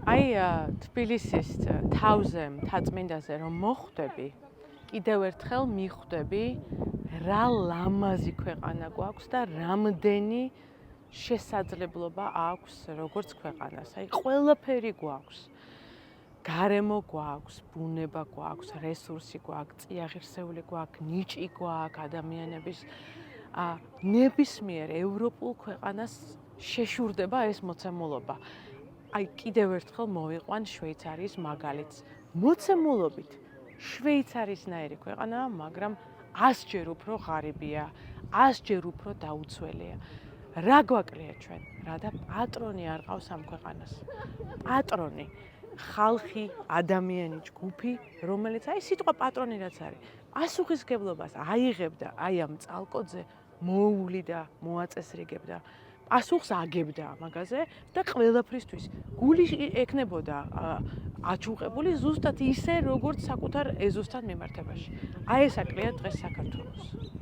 აი თბილისის თავზე მთაწმინდაზე რომ მოხვდები, კიდევ ერთხელ მიხვდები რა ლამაზი ქვეყანა გვაქვს და რამდენი შესაძლებლობა აქვს როგორც ქვეყანას. აი ყველაფერი გვაქვს. გარემო გვაქვს, ბუნება გვაქვს, რესურსი გვაქვს, წიაღირსეული გვაქვს, ნიჭი გვაქვს ადამიანების ნებისმიერ ევროპულ ქვეყანას შეშურდება ეს მოცემულობა. აი კიდევ ერთხელ მოვიყვან შვეიცარიის მაგალითს. მოცემულობით შვეიცარიისნაირი ქვეყანაა, მაგრამ 100-ჯერ უფრო ღარიბია, 100-ჯერ უფრო დაუცველია. რა გვაკლია ჩვენ? რა და პატრონი არ ყავს ამ ქვეყანას. პატრონი, ხალხი, ადამიანი, ჯგუფი, რომელიც აი სიტყვა პატრონი რაც არის, პასუხისგებლობას აიღებდა აი ამ წალკოძე, მოუვლიდა, მოაწესრიგებდა. პასუხს აგებდა ამაგაზე და ყველაფრისთვის გული ექნებოდა აჩუყებული ზუსტად ისე, როგორც საკუთარ ეზოსთან მიმართებაში. აი ეს აკლია დღეს საქართველოს.